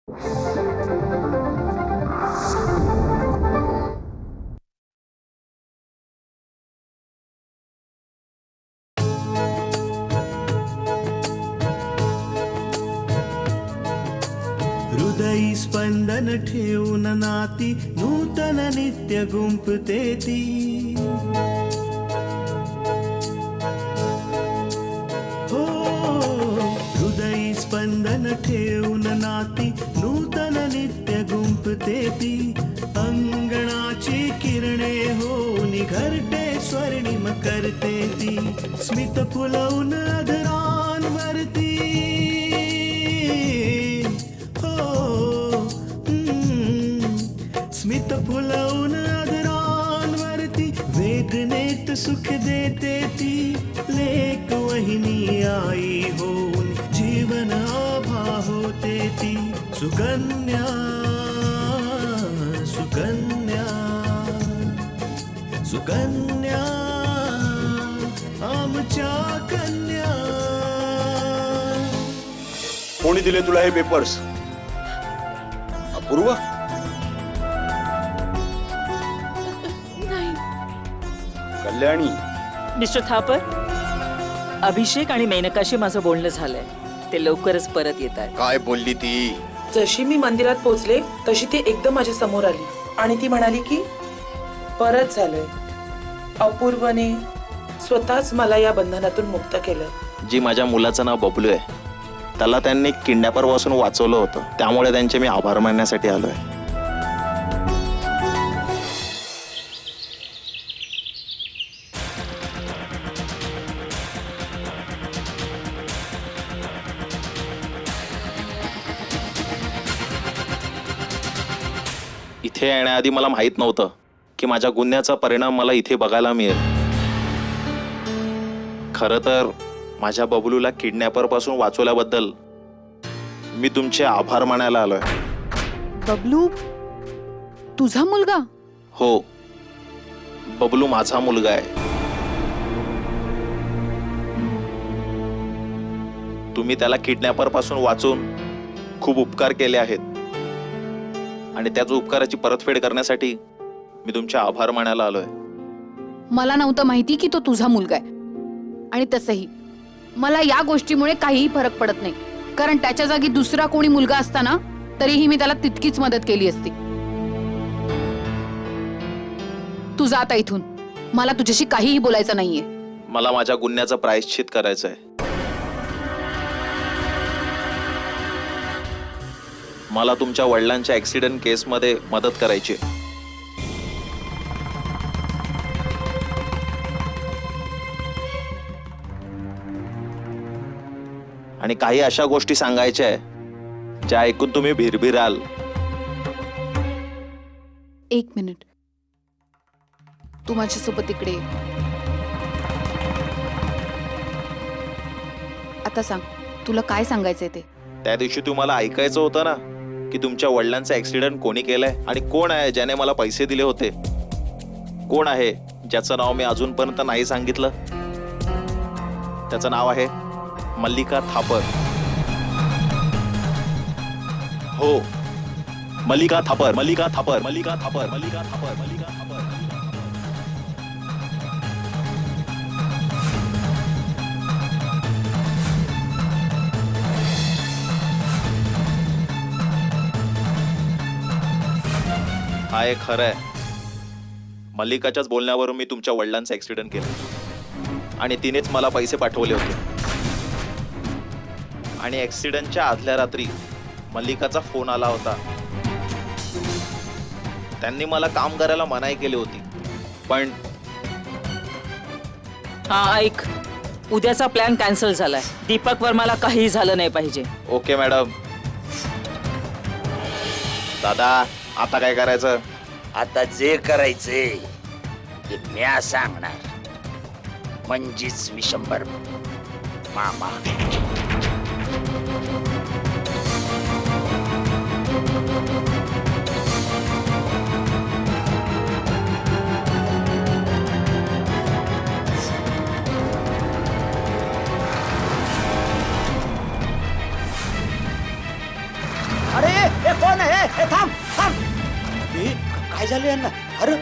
हृदयी स्पंदन ठेवून नाती नूतन नित्य गुंपते ती. हो हृदयी स्पंदन ठेवून नाती नूतन नित्य गुंपते ती. अंगणाची किरणे होऊन घरटे स्वर्णिम करते ती. स्मित फुलवून अधरांवरती स्मित फुलवून अधरांवरती वेदनेत सुख देते ती. लेक वहिनी आई होऊन जीवन आभा होते ती. सुकन्या सुकन्या सुकन्या आमच्या कन्या. कोणी दिले तुला हे पेपर्स? अपूर्व? कल्याणी? मिस्टर थापर, अभिषेक आणि मेनकाशी माझं बोलणं झालंय. ते लवकरच परत येत आहेत. काय बोलली ती? जशी मी मंदिरात पोहोचले तशी ती एकदम माझ्या समोर आली आणि ती म्हणाली की परत झालंय. अपूर्वने स्वतःच मला या बंधनातून मुक्त केलं. जी माझ्या मुलाचं नाव बबलू आहे, त्याला त्यांनी किडनॅपर पासून वाचवलं होतं. त्यामुळे त्यांचे मी आभार मानण्यासाठी आलोय. इथे येण्याआधी मला माहित नव्हतं की माझ्या गुन्ह्याचा परिणाम मला इथे बघायला मिळेल. खरं तर माझ्या बबलूला किडनॅपर पासून वाचवल्याबद्दल मी तुमचे आभार मानायला आलोय. बबलू तुझा मुलगा? हो, बबलू माझा मुलगा आहे. तुम्ही त्याला किडनॅपर पासून वाचून खूप उपकार केले आहेत आणि त्याच उपकाराची परतफेड करण्यासाठी मी तुमचे आभार मानायला आलोय. मला नव्हतं माहिती की तो तुझा मुलगा आहे. आणि तसंही मला या गोष्टीमुळे काहीही फरक पडत नाही, कारण त्याच्या जागी दुसरा कोणी मुलगा असताना तरीही मी त्याला तितकीच मदत केली असती. तू जा आता इथून. मला तुझ्याशी काहीही बोलायचं नाहीये. मला माझ्या गुन्ह्याचं प्रायश्चित करायचं आहे. मला तुमच्या वडिलांच्या ऍक्सिडेंट केसमध्ये मदत करायची. आणि काही अशा गोष्टी सांगायच्या आहे ज्या ऐकून तुम्ही भिरभिराल. एक मिनिट, तू माझ्यासोबत इकडे ये. आता सांग, तुला काय सांगायचंय ते. त्या दिवशी तुम्हाला ऐकायचं होतं ना की तुमच्या वडिलांचा ऍक्सिडेंट कोणी केलाय आणि कोण आहे ज्याने मला पैसे दिले होते. कोण आहे ज्याचं नाव मी अजूनपर्यंत नाही सांगितलं. त्याचं नाव आहे मल्लिका थापर. हो, मल्लिका थापर, मल्लिका थापर, मल्लिका थापर, मल्लिका थापर, मल्लिका थापर. हा एक खरं आहे. मल्लिकाच्याच बोलण्यावरून मी तुमच्या वडिलांचा ऍक्सिडेंट केला आणि तिनेच मला पैसे पाठवले होते. आणि ऍक्सिडेंटच्या आदल्या रात्री मल्लिकाचा फोन आला होता. त्यांनी मला काम करायला मनाई केली होती, पण हा ऐक, उद्याचा प्लॅन कॅन्सल झालाय. दीपक वर्माला काही झालं नाही पाहिजे. Okay madam. दादा, आता काय करायचं? आता जे करायचंय ते म्या सांगणार. म्हणजेच विशंभर मामा. अरे कोण आहे थांब थांब काय झालं यांना अरे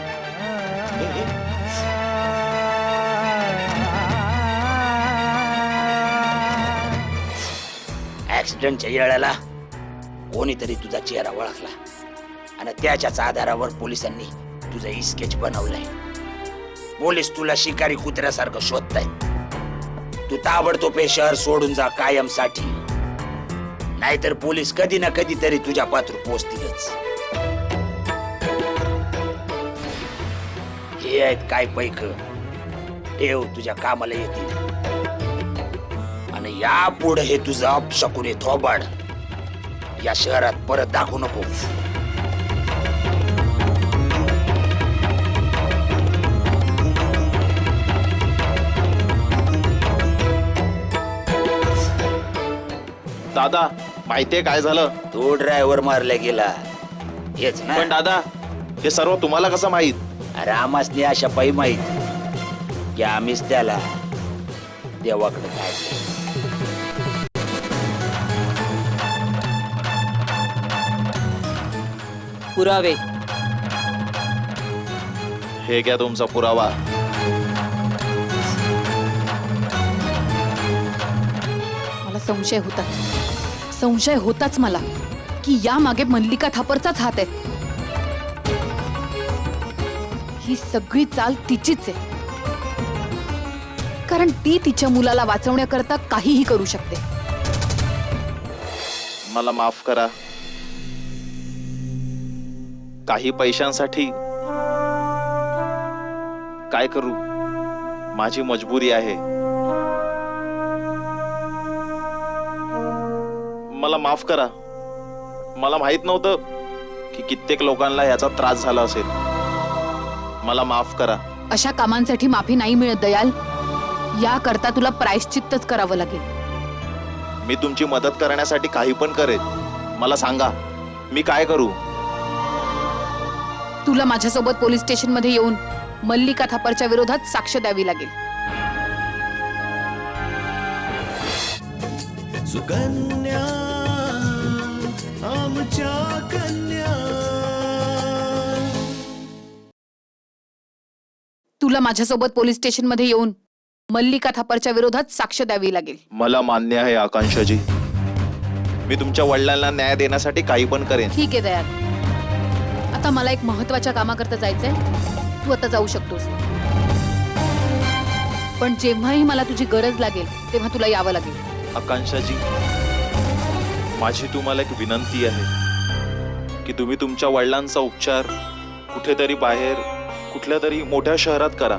ऍक्सिडेंटच्या वेळेला कोणीतरी तुझा चेहरा ओळखला आणि त्याच्याच आधारावर पोलिसांनी तुझं स्केच बनवलंय पोलीस तुला शिकारी कुत्र्यासारखं शोधतायत तू ताबडतोब हे शहर सोडून जा कायमसाठी नाहीतर पोलीस कधी ना कधी तरी तुझ्या पात्र पोचतीलच हे आहेत काय पैक ठेव तुझ्या कामाला येतील आणि यापुढे हे तुझं अपशकुने थोबाड या शहरात परत दाखवू नको दादा माहितीये काय झालं? तो ड्रायव्हर मारला गेला हेच ना पण दादा हे सर्व तुम्हाला कसं माहित? अरे आम्हासनी अशा पायी माहित की आम्हीच त्याला देवाकडे काढले पुरावे हे घ्या तुमचा पुरावा. मला संशय होताच मला की या मागे मल्लिका थापरचाच हात आहे. ही सगळी चाल तिचीच आहे कारण ती तिच्या मुलाला वाचवण्याकरता काहीही करू शकते. मला माफ करा. काही पैशांसाठी काय करू माझी मजबुरी आहे. मला माफ करा. मला माहित नव्हतं की कित्येक लोकांना याचा त्रास झाला असेल. मला माफ करा. अशा कामांसाठी माफी नाही मिळत दयाल. याकरता तुला प्रायश्चित्तच करावं लागेल. मी तुमची मदत करण्यासाठी काही पण करेन. मला सांगा मी काय करू? तुला माझ्यासोबत पोलीस स्टेशन मध्ये येऊन मल्लिका थापरच्या विरोधात साक्ष द्यावी लागेल. सुकन्या आमच्या कन्या. तुला माझ्यासोबत पोलीस स्टेशन मध्ये येऊन मल्लिका थापरच्या विरोधात साक्ष द्यावी लागेल. मला मान्य आहे आकांक्षाजी. मी तुमच्या वडिलांना न्याय देण्यासाठी काही पण करेन. ठीक आहे दयाल. आता मला एक महत्त्वाच्या कामाकरता जायचंय. तू आता जाऊ शकतोस. पण जेव्हाही मला तुझी गरज लागेल तेव्हा तुला यावं लागेल. आकांक्षाजी माझी तुम्हाला एक विनंती आहे की तुम्ही तुमच्या वडिलांचा उपचार कुठेतरी बाहेर कुठल्या तरी मोठ्या शहरात करा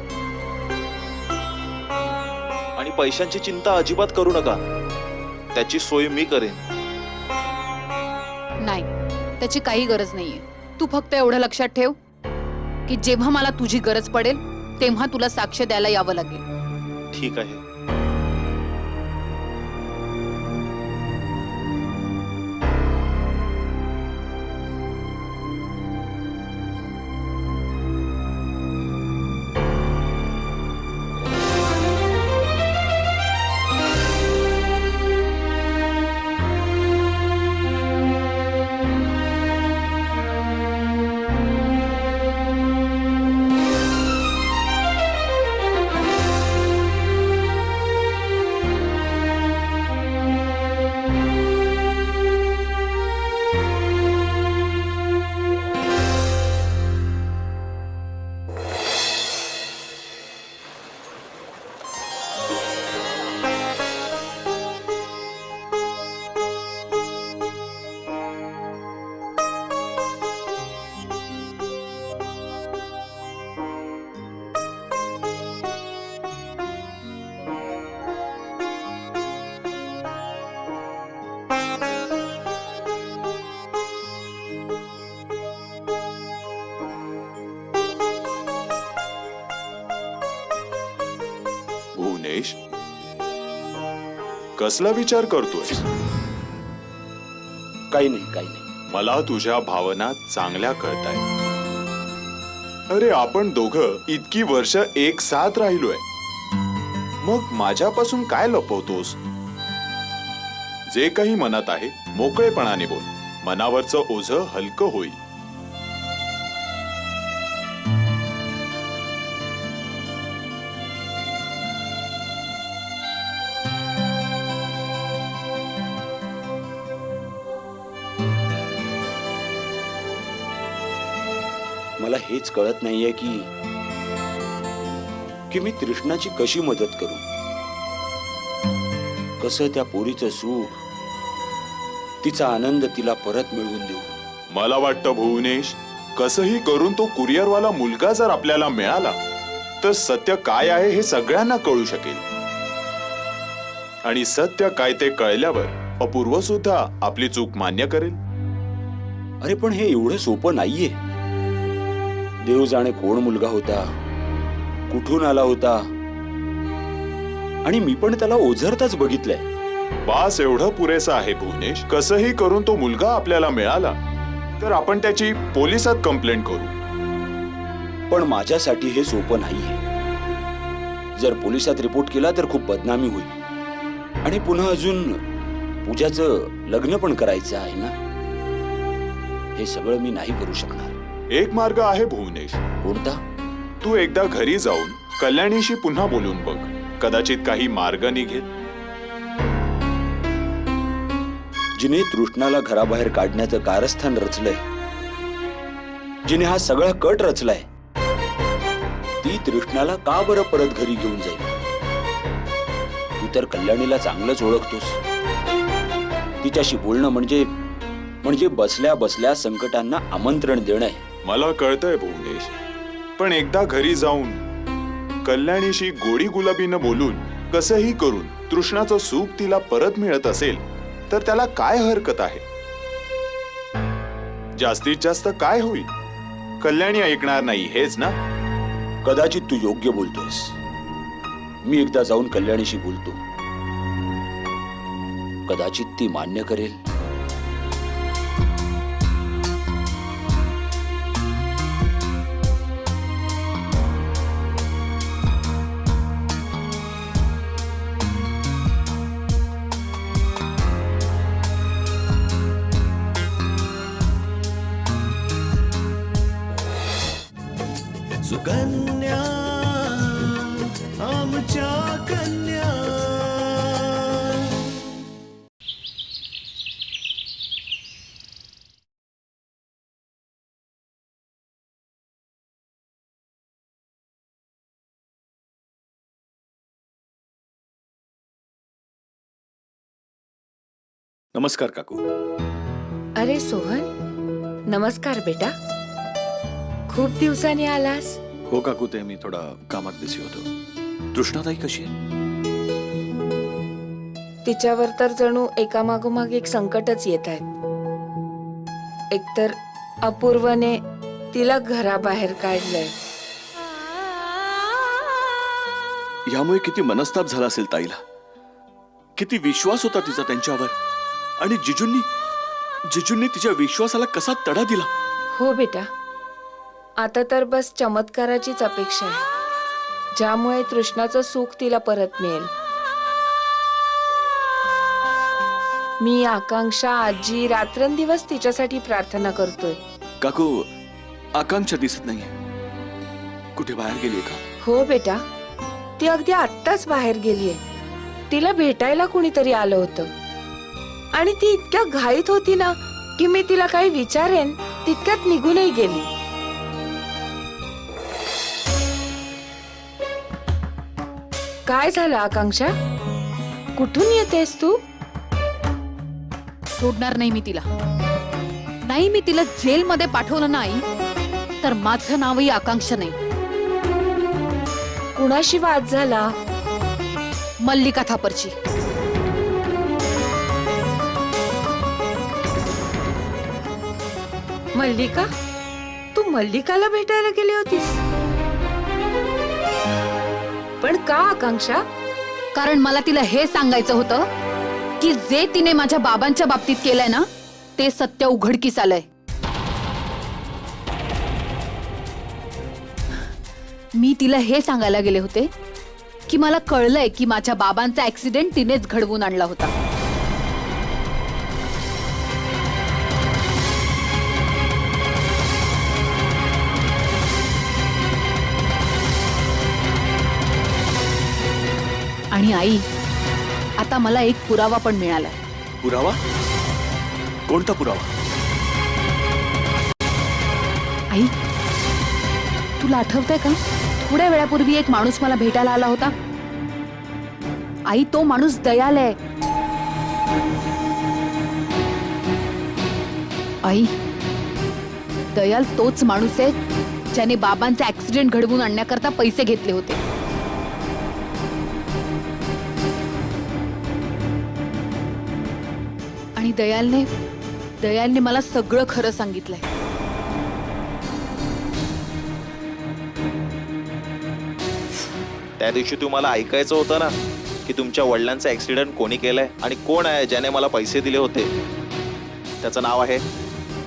आणि पैशांची चिंता अजिबात करू नका. त्याची सोय मी करेन. नाही त्याची काही गरज नाहीये. तू फक्त एवढं लक्षात ठेव की जेव्हा मला तुझी गरज पडेल तेव्हा तुला साक्ष द्यायला यावं लागेल. ठीक आहे. भुवनेश कसला विचार करतोयस? काही नाही मला तुझ्या भावना चांगल्या कळताय. अरे आपण दोघं इतकी वर्ष एक साथ राहिलोय. मग माझ्यापासून काय लपवतोस? जे काही मनात आहे मोकळेपणाने बोल. मनावरचं ओझं हलकं होईल. मला हेच कळत नाहीये की मी तृष्णाची कशी मदत करू. कसं त्या पोरीचं सुख, तिचा आनंद तिला परत मिळवून देऊ. मला वाटतं भुवनेश, कसंही करून तो कुरिअरवाला मुलगा जर आपल्याला मिळाला तर सत्य काय आहे हे सगळ्यांना कळू शकेल. आणि सत्य काय ते कळल्यावर अपूर्व सुद्धा आपली चूक मान्य करेल. अरे पण हे एवढं सोपं नाहीये. देव जाणे कोण मुलगा होता, कुठून आला होता, आणि मी पण त्याला ओझरताच बघितलंय. बास एवढं पुरेसं आहे भुवनेश. कसंही करून तो मुलगा आपल्याला मिळाला तर आपण त्याची पोलिसात कंप्लेंट करू. पण माझ्यासाठी हे सोपं नाहीये. जर पोलिसात रिपोर्ट केला तर खूप बदनामी होईल. आणि पुन्हा अजून पूजाचं लग्न पण करायचं आहे ना. हे सगळं मी नाही करू शकणार. एक मार्ग आहे भुवनेश. कोणता? तू एकदा घरी जाऊन कल्याणीशी पुन्हा बोलून बघ. कदाचित काही मार्ग निघेल. जिने तृष्णाला घराबाहेर काढण्याचं कारस्थान रचलंय, जिने हा सगळा कट रचलाय, ती तृष्णाला का बरं परत घरी घेऊन जाईल? तू तर कल्याणीला चांगलंच ओळखतोस. तिच्याशी बोलणं म्हणजे बसल्या बसल्या संकटांना आमंत्रण देणं आहे. मला कळतंय भुवनेश, पण एकदा घरी जाऊन कल्याणीशी गोडी गुलाबीनं बोलून कसंही करून तृष्णाचं सुख तिला परत मिळत असेल तर त्याला काय हरकत आहे? जास्तीत जास्त काय होईल? कल्याणी ऐकणार नाही, हेच ना? कदाचित तू योग्य बोलतोयस. मी एकदा जाऊन कल्याणीशी बोलतो. कदाचित ती मान्य करेल. सुकन्या आमच्या कन्या. नमस्कार काकू. अरे सोहन, नमस्कार बेटा. खूप दिवसांनी आलास. हो काकू, ते मी थोडा कामात बिझी होतो. तृष्णाताई कशी आहे? तिच्यावर तर जणू एकामागोमाग एक संकटच येत आहेत. एकतर अपूर्वने तिला घराबाहेर काढलंय. यामुळे किती मनस्ताप झाला असेल ताईला. किती विश्वास होता तिचा त्यांच्यावर, आणि जिजूंनी तिच्या विश्वासाला कसा तडा दिला. हो बेटा, आता तर बस चमत्काराचीच अपेक्षा आहे, ज्यामुळे तृष्णाचं सुख तिला परत मिळेल. मी, आकांक्षा, आजी रात्रंदिवस तिच्यासाठी प्रार्थना करतोय. काकू, आकांक्षा दिसत नाहीये. कुठे बाहेर गेलीये का? हो बेटा, ती अगदी आत्ताच बाहेर गेलीये. तिला भेटायला कुणीतरी आलं होतं, आणि ती इतक्या घाईत होती ना की मी तिला काही विचारेन तितक्यात निघूनही गेली. काय झालं आकांक्षा? कुठून येतेस तू? सोडणार नाही मी तिला. नाही, मी तिला जेलमध्ये पाठवलं नाही तर माझं नावही आकांक्षा नाही. कुणाशी वाद झाला? मल्लिका थापरची. मल्लिका? तू मल्लिकाला भेटायला गेली होतीस? पण का आकांक्षा? कारण मला तिला हे सांगायचं होतं की जे तिने माझ्या बाबांच्या बाबतीत केलंय ना, ते सत्य उघडकीस आलंय. मी तिला हे सांगायला गेले होते की मला कळलंय की माझ्या बाबांचा ऍक्सिडेंट तिनेच घडवून आणला होता. आणि आई, आता मला एक पुरावा पण मिळालाय. पुरावा? कोणता पुरावा? आई, तुला आठवतंय का थोड्या वेळापूर्वी एक माणूस मला भेटायला आला होता? आई, तो माणूस दयाल आहे. आई, दयाल तोच माणूस आहे ज्याने बाबांचा ऍक्सिडेंट घडवून आणण्याकरता पैसे घेतले होते. आणि दयालने मला सगळं खरं सांगितलंय. त्या दिवशी तुम्हाला ऐकायचं होतं ना की तुमच्या वडिलांचा ऍक्सिडेंट कोणी केलाय आणि कोण आहे ज्याने मला पैसे दिले होते. त्याचं नाव आहे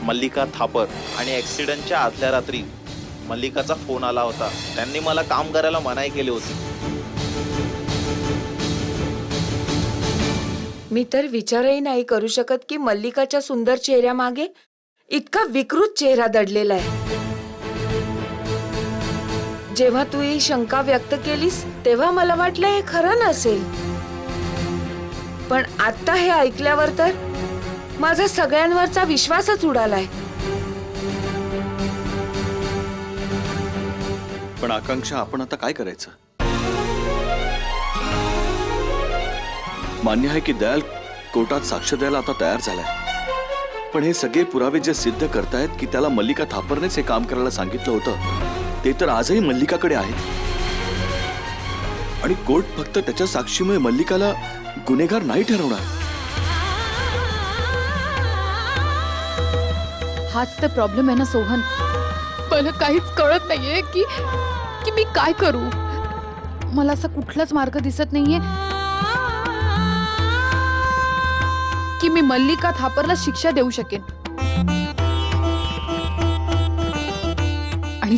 मल्लिका थापर. आणि ऍक्सिडेंटच्या आदल्या रात्री मल्लिकाचा फोन आला होता. त्यांनी मला काम करायला मनाई केली होती. मी तर विचारही नाही करू शकत की मल्लिकाच्या सुंदर चेहऱ्यामागे इतका विकृत चेहरा दडलेला आहे. जेव्हा तू ही शंका व्यक्त केलीस तेव्हा मला वाटलं हे खरं नसेल, पण आता हे ऐकल्यावर तर माझा सगळ्यांवरचा विश्वासच उडालाय. पण आकांक्षा, आपण आता काय करायचं? मान्य आहे की दयाल कोर्टात साक्ष द्यायला आता तयार झालाय, पण हे सगळे पुरावे जे सिद्ध करतायत की त्याला मल्लिका थापरनेच हे काम करायला सांगितलं होतं, ते तर आजही मल्लिकाकडे आहेत. आणि कोर्ट फक्त त्याच्या साक्षीमुळे मल्लिकाला गुन्हेगार नाही ठरवणार. हाच तर प्रॉब्लेम आहे ना सोहन. मला काहीच कळत नाहीये की मी काय करू. मला असा कुठलाच मार्ग दिसत नाहीये की मी मल्लिका थापरला शिक्षा देऊ शकेन. आणि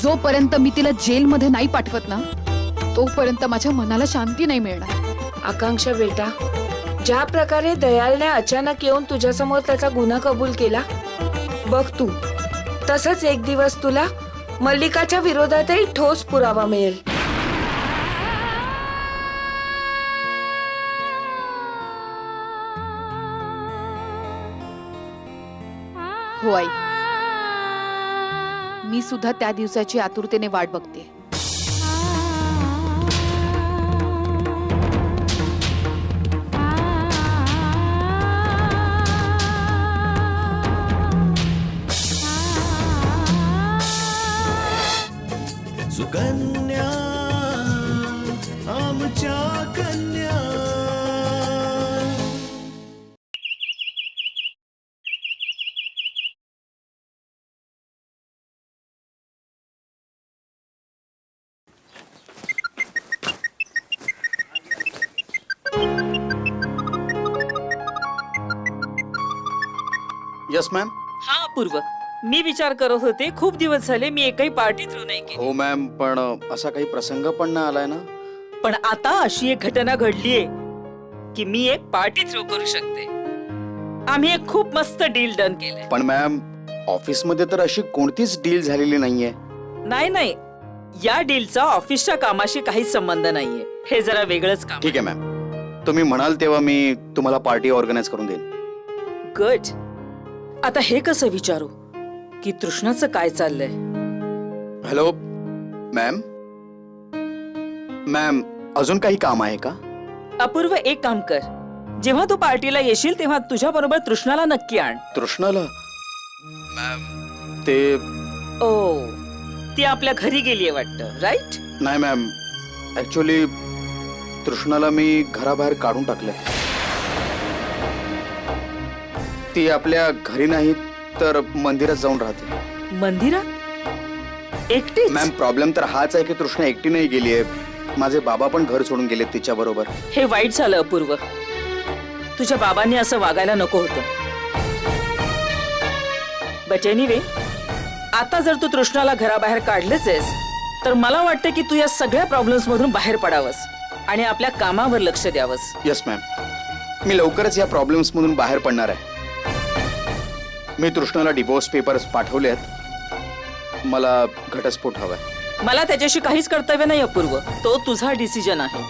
जोपर्यंत मी तिला जेलमध्ये नाही पाठवत ना, तोपर्यंत माझ्या मनाला शांती नाही मिळणार. आकांक्षा बेटा, ज्या प्रकारे दयालने अचानक येऊन तुझ्यासमोर त्याचा गुन्हा कबूल केला, बघ तू तसंच एक दिवस तुला मल्लिकाच्या विरोधातही ठोस पुरावा मिळेल. हो आई, मी सुद्धा त्या दिवसाची आतुरतेने वाट बघते. सुकन्या आमच्या कन्या. Yes ma'am. हा अपूर्व, मी विचार करत होते खूप दिवस झाले मी एकही पार्टी थ्रू नाही केली. हो मॅम, पण असा काही प्रसंग पण नाही आलाय ना. पण आता अशी एक घटना घडलीये की मी एक पार्टी थ्रू करू शकते. आम्ही एक खूप मस्त डील डन केलंय. पण मॅम, ऑफिसमध्ये तर अशी कोणतीच डील झालेली नाहीये. नाही, या डीलचा ऑफिसच्या कामाशी काहीच संबंध नाहीये. हे जरा वेगळंच काम. ठीक आहे मॅम, तुम्ही म्हणाल तेव्हा मी तुम्हाला पार्टी ऑर्गनाईज करून देईन. गुड. आता हे कसं विचारू की तृष्णाचं काय चाललंय? हॅलो मॅम, अजून काही काम आहे का? अपूर्व, एक काम कर, जेव्हा तू पार्टीला येशील तेव्हा तुझ्या बरोबर तृष्णाला नक्की आण. तृष्णाला? मॅम, ते ओ, ती आपल्या घरी गेलीये वाटतं, राईट? नाही मॅम, ऍक्च्युली तृष्णाला मी घराबाहेर काढून टाकलंय. ती आपल्या घरी नाही तर मंदिरात जाऊन राहते. मंदिरात एकटी? मॅम, प्रॉब्लेम तर हाच आहे की तृष्णा एकटी नाही गेलीये. माझे बाबा पण घर सोडून गेले तिच्या बरोबर. हे वाईट झालं अपूर्व. तुझ्या बाबांनी असं वागायला नको होतं. बट एनिवे, आता जर तू तृष्णाला घराबाहेर काढलेच आहेस तर मला वाटतं की तू या सगळ्या प्रॉब्लेम्स मधून बाहेर पडावंस आणि आपल्या कामावर लक्ष द्यावंस. येस मॅम, मी लवकरच या प्रॉब्लेम्स मधून बाहेर पडणार आहे. मी तृष्णाला डिवोर्स पेपर्स पाठवले आहेत. मला घटस्फोट हवाय. मला त्याच्याशी काहीच कर्तव्य नाही अपूर्व, तो तुझा डिसिजन आहे.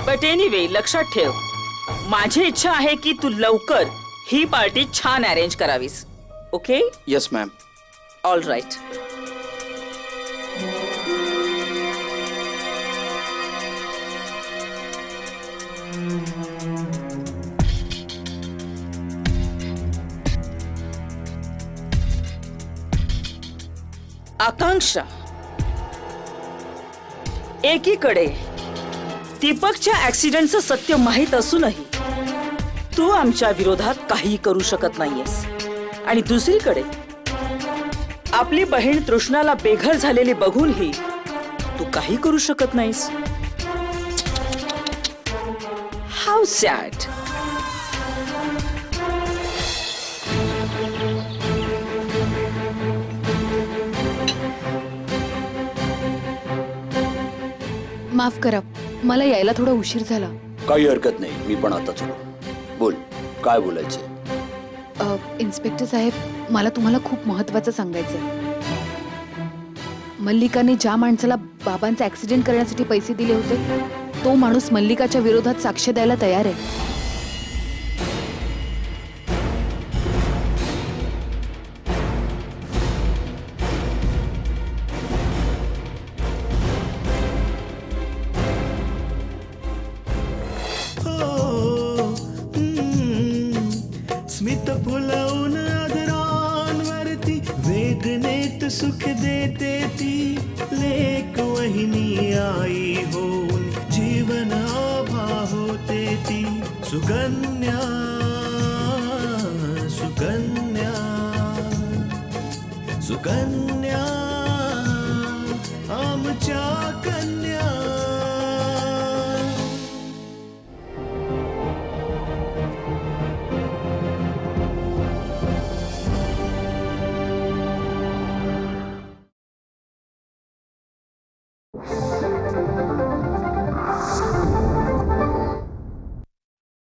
बट एनिवे लक्षात ठेव, माझी इच्छा आहे की तू लवकर ही पार्टी छान अरेंज करावीस. Okay? Yes ma'am. All right. Akanksha, एकीकडे दीपकच्या ऍक्सिडेंटचं सत्य माहीत असूनही तू आमच्या विरोधात काही करू शकत नाहीयेस, आणि दुसरीकडे आपली बहीण तृष्णाला बेघर झालेली बघूनही तू काही करू शकत नाहीस. How sad. माफ करा, मला यायला थोडा उशीर झाला. काही हरकत नाही, मी पण आताच आलो. बोल, काय बोलायचं? इन्स्पेक्टर साहेब, मला तुम्हाला खूप महत्वाचं सांगायचंय. मल्लिकाने ज्या माणसाला बाबांचा ऍक्सिडेंट करण्यासाठी पैसे दिले होते, तो माणूस मल्लिकाच्या विरोधात साक्ष द्यायला तयार आहे. स्मित फुलवून आदरांवरती वेदनेत सुख देते ती लेक वहिनी आई होऊन जीवन आभा होते ती. सुकन्या सुकन्या सुकन्या आमच्या कन्या.